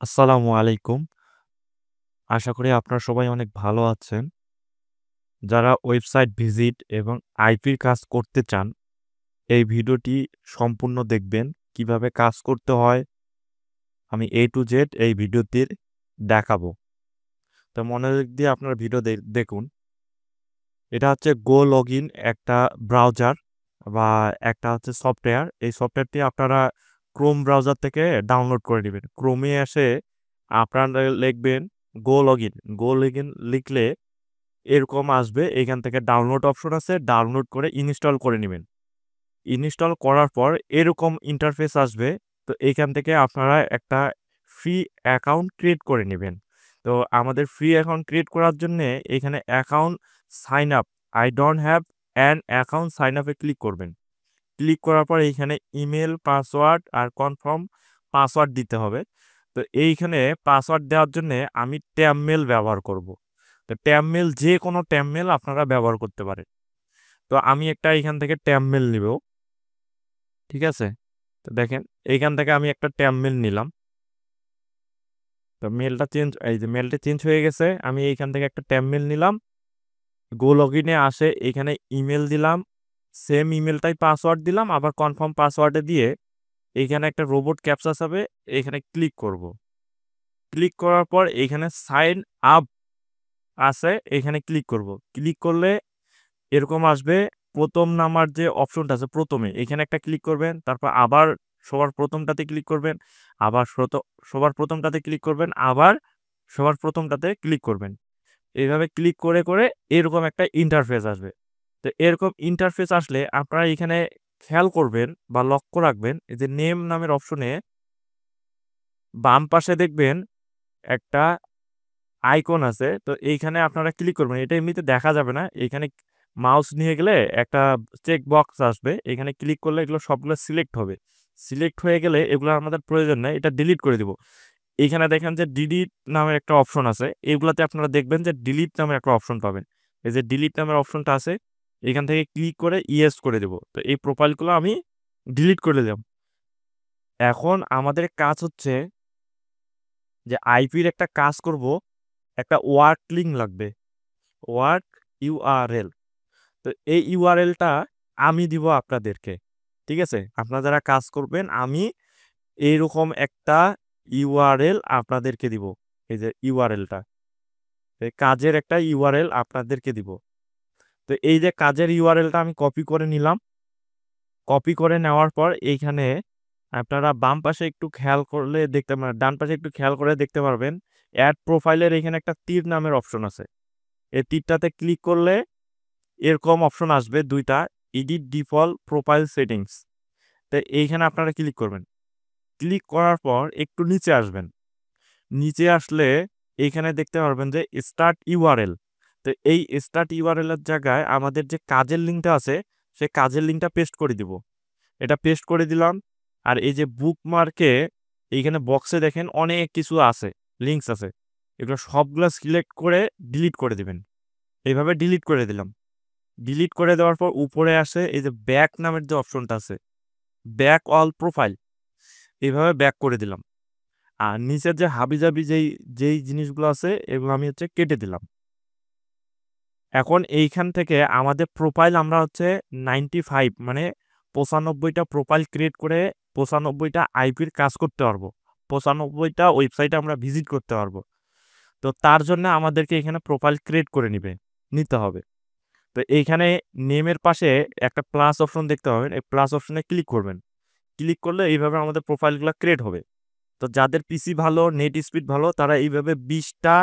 আসসালামু আলাইকুম। আশা করি আপনারা সবাই অনেক ভালো আছেন। যারা ওয়েবসাইট ভিজিট এবং আইপির কাজ করতে চান, এই ভিডিওটি সম্পূর্ণ দেখবেন। কিভাবে কাজ করতে হয় আমি A to Z এই ভিডিওতে দেখাবো। তো মনোযোগ দিয়ে আপনারা ভিডিও দেখুন। এটা হচ্ছে গো লগইন একটা ব্রাউজার বা একটা হচ্ছে সফটওয়্যার। এই সফটওয়্যারটি আপনারা Chrome ব্রাউজার থেকে ডাউনলোড করে নিবেন। Chrome-এ এসে আপনারা লিখবেন গো লগইন। গো লগইন লিখলে এরকম আসবে। এখান থেকে ডাউনলোড অপশন আছে। ডাউনলোড করে ইনস্টল করে নিবেন। ইনস্টল করার পর এরকম ইন্টারফেস আসবে। তো এইখান থেকে আপনারা একটা ফ্রি অ্যাকাউন্ট ক্রিয়েট করে নিবেন। তো আমাদের ফ্রি অ্যাকাউন্ট ক্রিয়েট করার জন্যে এখানে account sign up I don't have an account sign আপে ক্লিক করবেন। ক্লিক করার পর এইখানে ইমেল, পাসওয়ার্ড আর কনফার্ম পাসওয়ার্ড দিতে হবে। তো এইখানে পাসওয়ার্ড দেওয়ার জন্যে আমি ট্যাবমেল ব্যবহার করব। তো ট্যাবমেল যে কোনো ট্যাবমেল আপনারা ব্যবহার করতে পারেন। তো আমি একটা এখান থেকে ট্যাবমেল নিব। ঠিক আছে? তো দেখেন এইখান থেকে আমি একটা ট্যাবমেল নিলাম। তো মেলটা চেঞ্জ হয়ে গেছে। আমি এইখান থেকে একটা ট্যাবমেল নিলাম। গো লগইনে আসে এখানে ইমেল দিলাম। সেম ইমেলটাই পাসওয়ার্ড দিলাম। আবার কনফার্ম পাসওয়ার্ডে দিয়ে এইখানে একটা রোবট ক্যাপচা চাবে, এখানে ক্লিক করব। ক্লিক করার পর এইখানে সাইন আপ আছে, এখানে ক্লিক করব। ক্লিক করলে এরকম আসবে। প্রথম নাম্বার যে অপশনটা আছে প্রথমে এখানে একটা ক্লিক করবেন। তারপর আবার সবার প্রথমটাতে ক্লিক করবেন। আবার সবার প্রথমটাতে ক্লিক করবেন। আবার সবার প্রথমটাতে ক্লিক করবেন। এইভাবে ক্লিক করে করে এরকম একটা ইন্টারফেস আসবে। তো এরকম ইন্টারফেস আসলে আপনারা এখানে খেয়াল করবেন বা লক্ষ্য রাখবেন, এই যে নেম নামের অপশনে বাম পাশে দেখবেন একটা আইকন আছে। তো এইখানে আপনারা ক্লিক করবেন। এটা এমনিতে দেখা যাবে না। এইখানে মাউস নিয়ে গেলে একটা চেক বক্স আসবে। এখানে ক্লিক করলে এগুলো সবগুলো সিলেক্ট হবে। সিলেক্ট হয়ে গেলে এগুলো আমাদের প্রয়োজন নাই। এটা ডিলিট করে দিব। এইখানে দেখেন যে ডিলিট নামের একটা অপশন আছে। এগুলাতে আপনারা দেখবেন যে ডিলিট নামের একটা অপশন পাবেন। এই যে ডিলিট নামের অপশনটা আছে, এখান থেকে ক্লিক করে ইয়েস করে দেব। তো এই প্রোফাইলগুলো আমি ডিলিট করে দিলাম। এখন আমাদের কাজ হচ্ছে যে আইপির একটা কাজ করব, একটা ওয়ার্ক লিঙ্ক লাগবে। Work URL. তো এই ইউআরএলটা আমি দিব আপনাদেরকে। ঠিক আছে? আপনারা যারা কাজ করবেন আমি এইরকম একটা ইউআরএল আপনাদেরকে দিব। এই যে ইউআরএলটা, এই কাজের একটা ইউআরএল আপনাদেরকে দিব। তো এই যে কাজের ইউআরএলটা আমি কপি করে নিলাম। কপি করে নেওয়ার পর এইখানে আপনারা বাম পাশে একটু খেয়াল করলে দেখতে পারেন, ডান পাশে একটু খেয়াল করে দেখতে পারবেন অ্যাড প্রোফাইলের এখানে একটা তীর নামের অপশন আছে। এই তীরটাতে ক্লিক করলে এরকম অপশন আসবে দুইটা, এডিট ডিফল্ট প্রোফাইল সেটিংস। তো এইখানে আপনারা ক্লিক করবেন। ক্লিক করার পর একটু নিচে আসবেন। নিচে আসলে এইখানে দেখতে পারবেন যে স্টার্ট ইউআরএল। তো এই স্টার্ট ইউআরএল এর জায়গায় আমাদের যে কাজের লিঙ্কটা আছে সেই কাজের লিঙ্কটা পেস্ট করে দিব। এটা পেস্ট করে দিলাম। আর এই যে বুকমার্কে এইখানে বক্সে দেখেন অনেক কিছু আছে, লিঙ্কস আছে। এগুলো সবগুলো সিলেক্ট করে ডিলিট করে দিবেন। এইভাবে ডিলিট করে দিলাম। ডিলিট করে দেওয়ার পর উপরে আসে এই যে ব্যাক নামের যে অপশনটা আছে, ব্যাক অল প্রোফাইল, এইভাবে ব্যাক করে দিলাম। আর নিচের যে হাবিজাবি যেই জিনিসগুলো আছে এগুলো আমি হচ্ছে কেটে দিলাম। এখন এইখান থেকে আমাদের প্রোফাইল আমরা হচ্ছে 95 মানে 95টা প্রোফাইল ক্রিয়েট করে 95টা আইপির কাজ করতে পারবো। 95টা ওয়েবসাইটে আমরা ভিজিট করতে পারবো। তো তার জন্য আমাদেরকে এখানে প্রোফাইল ক্রিয়েট করে নিতে হবে। তো এইখানে নেমের পাশে একটা প্লাস অপশন দেখতে পাবেন। এই প্লাস অপশনে ক্লিক করবেন। ক্লিক করলে এইভাবে আমাদের প্রোফাইলগুলো ক্রিয়েট হবে। তো যাদের পিসি ভালো, নেট স্পিড ভালো, তারা এইভাবে 20টা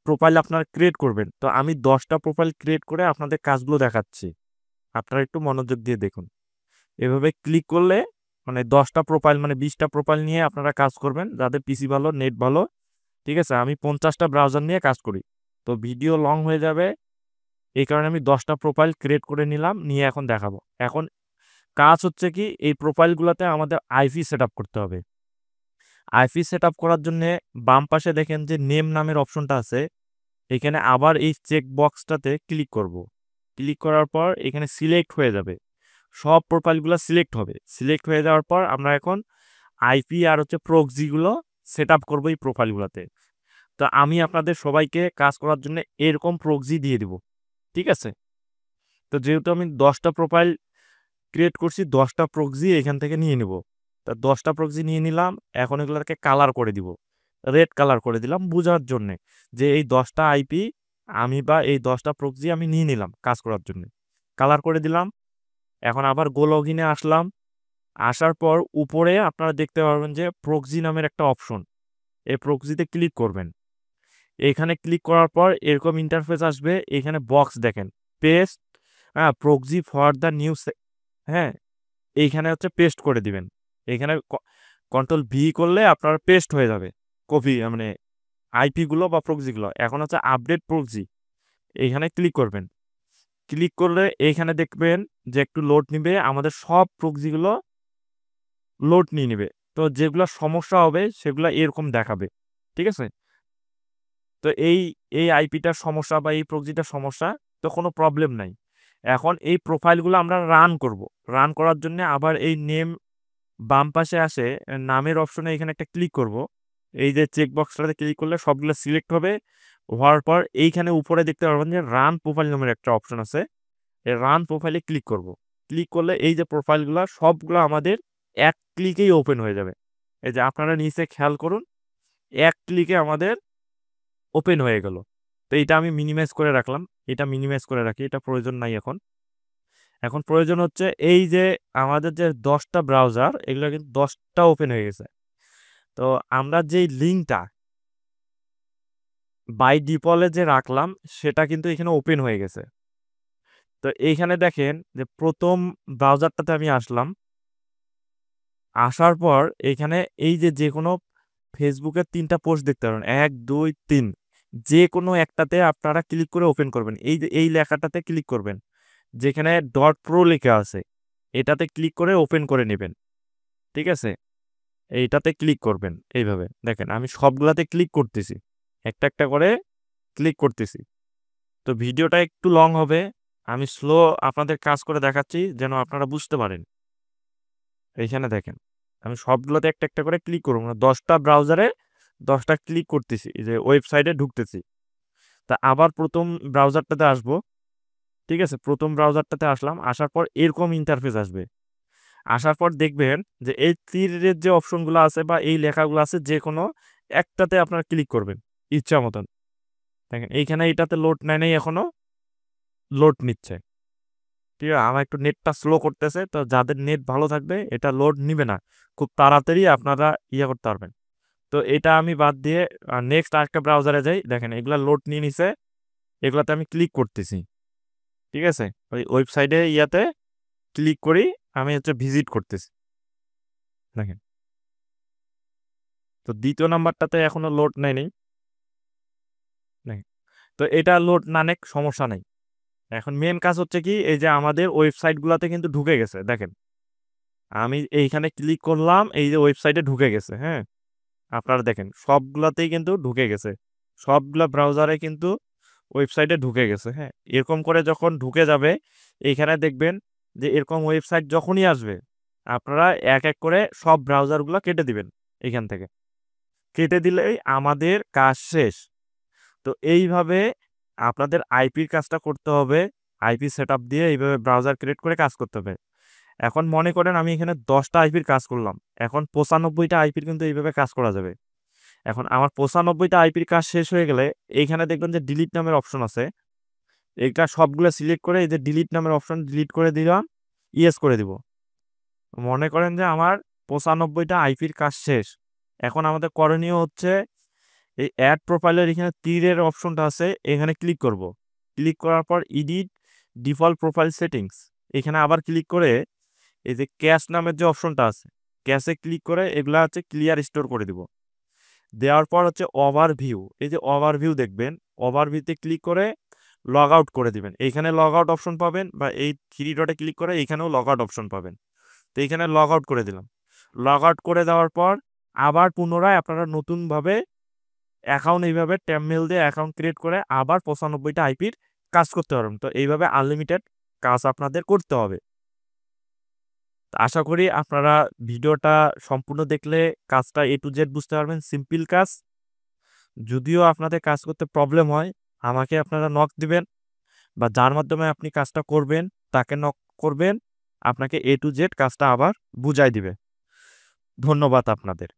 প্রোফাইল আপনারা ক্রিয়েট করবেন। তো আমি 10টা প্রোফাইল ক্রিয়েট করে আপনাদের কাজগুলো দেখাচ্ছি। আপনারা একটু মনোযোগ দিয়ে দেখুন। এভাবে ক্লিক করলে মানে 10টা প্রোফাইল মানে 20টা প্রোফাইল নিয়ে আপনারা কাজ করবেন, যাদের পিসি ভালো, নেট ভালো। ঠিক আছে? আমি 50টা ব্রাউজার নিয়ে কাজ করি। তো ভিডিও লং হয়ে যাবে, এই কারণে আমি 10টা প্রোফাইল ক্রিয়েট করে নিলাম, নিয়ে এখন দেখাবো। এখন কাজ হচ্ছে কি, এই প্রোফাইলগুলোতে আমাদের আইপি সেট আপ করতে হবে। আইপি সেট আপ করার জন্য বাম পাশে দেখেন যে নেম নামের অপশনটা আছে। এখানে আবার এই চেক বক্সটাতে ক্লিক করব। ক্লিক করার পর এখানে সিলেক্ট হয়ে যাবে, সব প্রোফাইলগুলো সিলেক্ট হবে। সিলেক্ট হয়ে যাওয়ার পর আমরা এখন আইপি আর হচ্ছে প্রক্সিগুলো সেট আপ করবো এই প্রোফাইলগুলোতে। তো আমি আপনাদের সবাইকে কাজ করার জন্য এরকম প্রক্সি দিয়ে দিব, ঠিক আছে? তো যেহেতু আমি 10টা প্রোফাইল ক্রিয়েট করছি, 10টা প্রক্সি এখান থেকে নিয়ে নিব। তা 10টা প্রক্সি নিয়ে নিলাম, এখন এগুলোকে কালার করে দিব, রেড কালার করে দিলাম বোঝার জন্যে যে এই 10টা আইপি আমি বা এই 10টা প্রক্সি আমি নিয়ে নিলাম কাজ করার জন্য, কালার করে দিলাম। এখন আবার গো লগ ইনে আসলাম, আসার পর উপরে আপনারা দেখতে পারবেন যে প্রক্সি নামের একটা অপশন, এই প্রক্সিতে ক্লিক করবেন। এখানে ক্লিক করার পর এরকম ইন্টারফেস আসবে, এখানে বক্স দেখেন পেস্ট, হ্যাঁ প্রক্সি ফর দ্য নিউ, হ্যাঁ এইখানে হচ্ছে পেস্ট করে দিবেন। এখানে কন্ট্রোল ভি করলে আপনার পেস্ট হয়ে যাবে কপি, মানে আইপিগুলো বা প্রক্সিগুলো। এখন হচ্ছে আপডেট প্রক্সি, এইখানে ক্লিক করবেন। ক্লিক করলে এইখানে দেখবেন যে একটু লোড নিবে, আমাদের সব প্রক্সিগুলো লোড নিয়ে নেবে। তো যেগুলো সমস্যা হবে সেগুলো এরকম দেখাবে, ঠিক আছে? তো এই এই আইপিটার সমস্যা বা এই প্রক্সিটার সমস্যা, তো কোনো প্রবলেম নাই। এখন এই প্রোফাইলগুলো আমরা রান করব। রান করার জন্য আবার এই নেম বাম পাশে আসে নামের অপশনে এখানে একটা ক্লিক করব। এই যে চেক বক্সটাতে ক্লিক করলে সবগুলো সিলেক্ট হবে, হওয়ার পর এইখানে উপরে দেখতে পারবেন যে রান প্রোফাইল নামের একটা অপশন আছে, এই রান প্রোফাইলে ক্লিক করব। ক্লিক করলে এই যে প্রোফাইলগুলো সবগুলো আমাদের এক ক্লিকেই ওপেন হয়ে যাবে। এই যে আপনারা নিচে খেয়াল করুন, এক ক্লিকে আমাদের ওপেন হয়ে গেল। তো এটা আমি মিনিমাইজ করে রাখলাম, এটা মিনিমাইজ করে রাখি, এটা প্রয়োজন নাই এখন। এখন প্রয়োজন হচ্ছে এই যে আমাদের যে 10টা ব্রাউজার, এগুলো কিন্তু 10টা ওপেন হয়ে গেছে। তো আমরা যেই লিঙ্কটা বাই ডিফল্টে যে রাখলাম সেটা কিন্তু এখানে ওপেন হয়ে গেছে। তো এইখানে দেখেন যে প্রথম ব্রাউজারটাতে আমি আসলাম, আসার পর এখানে এই যে কোনো ফেসবুকের 3টা পোস্ট দেখতে পারেন, 1 2 3, যে কোনো একটাতে আপনারা ক্লিক করে ওপেন করবেন। এই যে এই লেখাটাতে ক্লিক করবেন, যেখানে ডট প্রো লেখা আছে এটাতে ক্লিক করে ওপেন করে নেবেন, ঠিক আছে? এইটাতে ক্লিক করবেন। এইভাবে দেখেন আমি সবগুলাতে ক্লিক করতেছি, একটা একটা করে ক্লিক করতেছি। তো ভিডিওটা একটু লং হবে, আমি স্লো আপনাদের কাজ করে দেখাচ্ছি যেন আপনারা বুঝতে পারেন। এইখানে দেখেন আমি সবগুলোতে একটা একটা করে ক্লিক করবো না, 10টা ব্রাউজারে 10টা ক্লিক করতেছি, এই যে ওয়েবসাইটে ঢুকতেছি। তা আবার প্রথম ব্রাউজারটাতে আসবো, ঠিক আছে? প্রথম ব্রাউজারটাতে আসলাম, আসার পর এরকম ইন্টারফেস আসবে। আসার পর দেখবেন যে এই তীরের যে অপশনগুলো আছে বা এই লেখাগুলো আছে, যে কোনো একটাতে আপনারা ক্লিক করবেন ইচ্ছা মতন। দেখেন এইখানে এটাতে লোড নেয় নাই, এখনো লোড নিচ্ছে, ঠিক আছে? আমার একটু নেটটা স্লো করতেছে, তো যাদের নেট ভালো থাকবে এটা লোড নিবে না, খুব তাড়াতাড়ি আপনারা ইয়ে করতে পারবেন। তো এটা আমি বাদ দিয়ে নেক্সট আরেকটা ব্রাউজারে যাই, দেখেন এগুলা লোড নিয়ে নিছে, এগুলাতে আমি ক্লিক করতেছি, ঠিক আছে? ওই ওয়েবসাইটে ইয়াতে ক্লিক করি, আমি হচ্ছে ভিজিট করতেছি, দেখেন। তো দ্বিতীয় নাম্বারটাতে এখনো লোড নেয়নি, দেখেন। তো এটা লোড না নেক সমস্যা নেই। এখন মেন কাজ হচ্ছে কি, এই যে আমাদের ওয়েবসাইটগুলোতে কিন্তু ঢুকে গেছে, দেখেন আমি এইখানে ক্লিক করলাম, এই যে ওয়েবসাইটে ঢুকে গেছে, হ্যাঁ আপনারা দেখেন সবগুলাতেই কিন্তু ঢুকে গেছে, সবগুলা ব্রাউজারে কিন্তু ওয়েবসাইটে ঢুকে গেছে। হ্যাঁ এরকম করে যখন ঢুকে যাবে, এইখানে দেখবেন যে এরকম ওয়েবসাইট যখনই আসবে আপনারা এক এক করে সব ব্রাউজারগুলো কেটে দিবেন। এখান থেকে কেটে দিলেই আমাদের কাজ শেষ। তো এইভাবে আপনাদের আইপির কাজটা করতে হবে, আইপি সেট আপ দিয়ে এইভাবে ব্রাউজার ক্রিয়েট করে কাজ করতে হবে। এখন মনে করেন আমি এখানে 10টা আইপির কাজ করলাম, এখন 95টা আইপির কিন্তু এইভাবে কাজ করা যাবে। এখন আমার 95টা আইপির কাজ শেষ হয়ে গেলে এইখানে দেখবেন যে ডিলিট নামের অপশন আছে, এইটা সবগুলো সিলেক্ট করে এই যে ডিলিট নামের অপশন ডিলিট করে দিলাম, ইয়েস করে দিব। মনে করেন যে আমার 95টা আইপির কাজ শেষ। এখন আমাদের করণীয় হচ্ছে এই অ্যাড প্রোফাইলের এখানে তীরের অপশনটা আছে, এখানে ক্লিক করব। ক্লিক করার পর এডিট ডিফল্ট প্রোফাইল সেটিংস, এখানে আবার ক্লিক করে এই যে ক্যাশ নামের যে অপশনটা আছে, ক্যাশে ক্লিক করে এগুলা হচ্ছে ক্লিয়ার স্টোর করে দিব। দেওয়ার পর হচ্ছে ওভারভিউ, এই যে ওভারভিউ দেখবেন, ওভারভিউতে ক্লিক করে লগ আউট করে দিবেন। এইখানে লগ আউট অপশন পাবেন, বা এই থ্রি ডটে ক্লিক করে এইখানেও লগ আউট অপশন পাবেন। তো এইখানে লগ আউট করে দিলাম। লগ আউট করে দেওয়ার পর আবার পুনরায় আপনারা নতুনভাবে অ্যাকাউন্ট, এইভাবে ট্যাবমেল দিয়ে অ্যাকাউন্ট ক্রিয়েট করে আবার 95টা আইপির কাজ করতে পারবেন। তো এইভাবে আনলিমিটেড কাজ আপনাদের করতে হবে। আশা করি আপনারা ভিডিওটা সম্পূর্ণ দেখলে কাজটা A to Z বুঝতে পারবেন। সিম্পল কাজ। যদিও আপনাদের কাজ করতে প্রবলেম হয়, আমাকে আপনারা নক দিবেন বা যার মাধ্যমে আপনি কাজটা করবেন তাকে নক করবেন। আপনাকে A to Z কাজটা আবার বুঝায় দিবে। ধন্যবাদ আপনাদের।